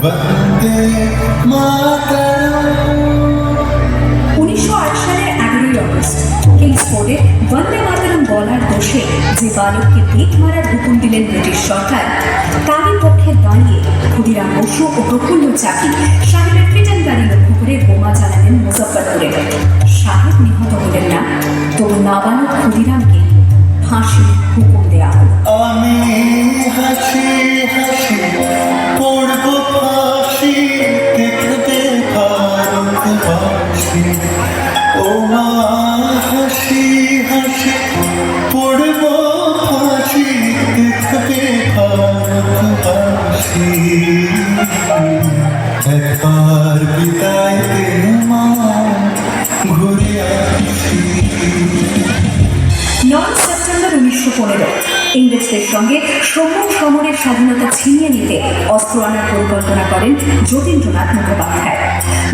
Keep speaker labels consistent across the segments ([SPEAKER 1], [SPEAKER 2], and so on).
[SPEAKER 1] वंदे मातरम।
[SPEAKER 2] 1908 সালের 11ই অগস্ট কিংসফোর্ডে বন্দে মাতরম বলার দোষে যে বালককে পেট মারার হুকুম দিলেন ব্রিটিশ সরকার, তারই পক্ষে দাঁড়িয়ে ক্ষুদিরাম বসু ও প্রফুল্ল চাকি সাহেবের ফিটান গাড়ি লক্ষ্য করে বোমা চালালেন মুজফ্ফরপুরে। সাহেব নিহত হলেন না, তবু নাবালক ক্ষুদিরামকে ফাঁসির হুকুম দেওয়া হল।
[SPEAKER 1] আমি হাসি হাসি পড়ব ফাঁসি, দেখবে ভারতবাসী। ও মা হাসি হাসি পড়ব ফাঁসি, দেখবে ভারতবাসী। একবার বিদায় দে মা, ঘুরে আসি।
[SPEAKER 2] 9 সেপ্টেম্বর 1915 ইংরেজদের সঙ্গে সম্মুখ সমরের স্বাধীনতা ছিনিয়ে নিতে অস্ত্র আনার পরিকল্পনা করেন যতীন্দ্রনাথ মুখোপাধ্যায়।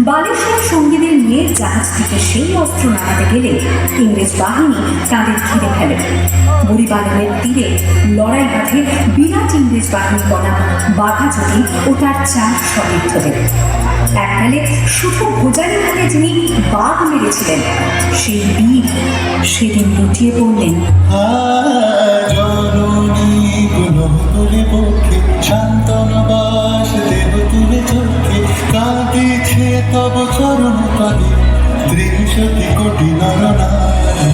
[SPEAKER 2] বালেশ্বর সঙ্গীদের নিয়ে জাহাজ থেকে সেই অস্ত্র নামাতে গেলে ইংরেজ বাহিনী তাদের ঘিরে ফেলে। বুড়িবাগানের তীরে লড়াই বাঁধে বিরাট ইংরেজ বাহিনী বনাম বাঘাযতীন ও তার 4 সতীর্থদের। এককালে শুধু ভোজালি হাতে যিনি বাঘ মেরেছিলেন, সেই বীর সেদিন লুটিয়ে পড়লেন।
[SPEAKER 1] জননী গুলো তুলে পক্ষে, শান্তনবাস দেব তুলে চোখে, কাঁদিছে তব চরণ পাগে 63 কোটি নরনারী।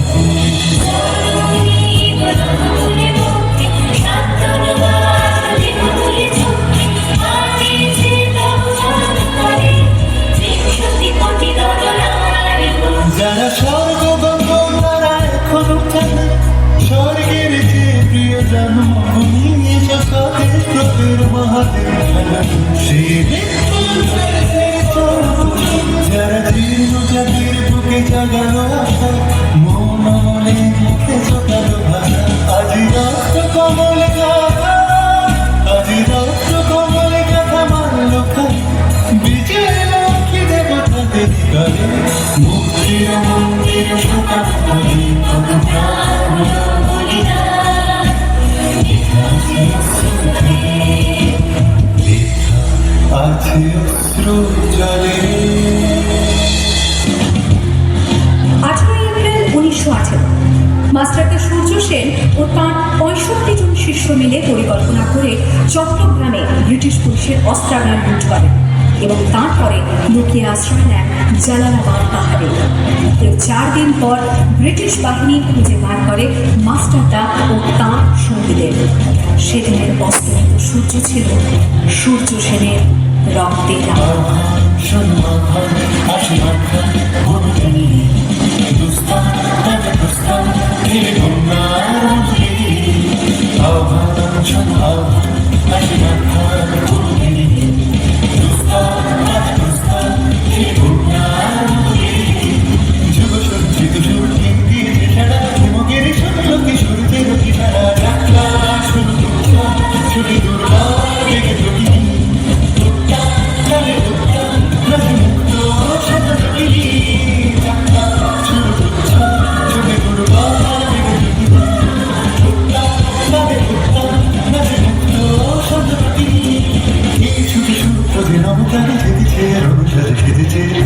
[SPEAKER 1] যারা স্বর্গ গঙ্গা এখন খেলে, স্বর্গের যে প্রিয় জন্মভূমি, জগতের প্রভুর মহাদেব খেলা। যারা জীর্ণ জাতির বুকে জাগালো আশা, মন মনে মুখে জোগালো ভাষা। আজি রক্ত কমল গাথা, আজি রক্ত কমল গাথা মানল খাই, বিজয় লক্ষ্মী দেবতাদের গায়ে। মুক্তির মন্দির সুতা আছে অশ্রু জলে।
[SPEAKER 2] 18 এপ্রিল 1918 মাস্টারদা সূর্য সেন ও তাঁর 65 জন শিষ্য মিলে পরিকল্পনা করে চট্টগ্রামে ব্রিটিশ পুলিশের অস্ত্রাগার লুট করেন এবং তারপরে লুকিয়ে আশ্রয় নেন জালালাবাদ পাহাড়ে। এর 4 দিন পর ব্রিটিশ বাহিনী খুঁজে বার করে মাস্টারদা ও তাঁর সঙ্গীদের। সেদিনের অস্তমিত সূর্য ছিল সূর্য সেনের রক্তে রাঙা।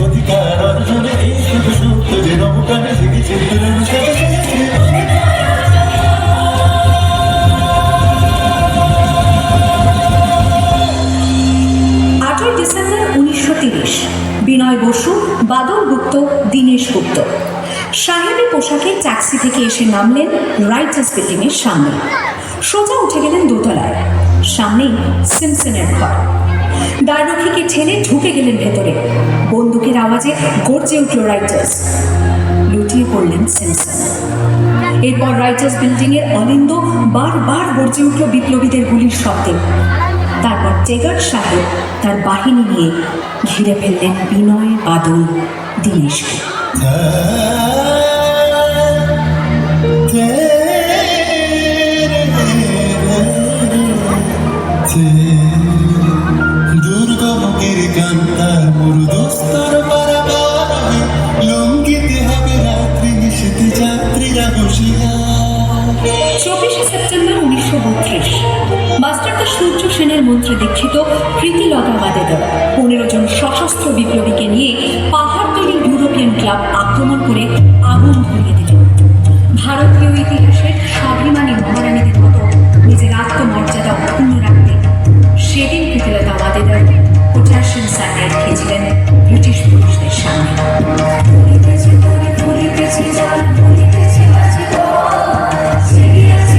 [SPEAKER 2] অধিকার অর্জনে এই শুধু সুপ্ত যে নৌকানে জেগেছে। 8 ডিসেম্বর 1930 বিনয় বসু, বাদল গুপ্ত, দীনেশ গুপ্ত সাহেবী পোশাকে ট্যাক্সি থেকে এসে নামলেন রাইটার্স বিল্ডিংয়ের সামনে। সোজা উঠে গেলেন দোতলায়। সামনেই সিমসনের ঘর। দ্বাররক্ষীকে ঠেলে ঢুকে গেলেন ভেতরে। বন্দুকের আওয়াজে গর্জে উঠল রাইটার্স। লুটিয়ে পড়লেন সিমসন। এরপর রাইটার্স বিল্ডিংয়ের অলিন্দ বারবার গর্জে উঠল বিপ্লবীদের গুলির শব্দে। তারপর টেগার সাহেব তার বাহিনী নিয়ে ঘিরে ফেললেন বিনয়, বাদল, দীনেশকে। দুর্গমুখের কান্তা মরুদস্তর পারাবার, লঙ্ঘিতে হবে রাত্রি নিষেধে যাত্রীরা বসিয়া। 24 সেপ্টেম্বর 1932 মাস্টারদা সূর্য সেনের মন্ত্রে দীক্ষিত প্রীতিলতা ওয়াদেদার 15 জন সশস্ত্র বিপ্লবীকে নিয়ে পাহাড়তলি ইউরোপিয়ান ক্লাব আক্রমণ করে আগুন ধরিয়ে দিল। ভারতীয় ইতিহাসের স্বাভিমানী মহারানীদের মতো নিজের আত্মমর্যাদা অক্ষুণ্ণ রাখতে সেদিন প্রীতিলতা ওয়াদেদার পোটাশিয়াম সায়ানাইড খেয়েছিলেন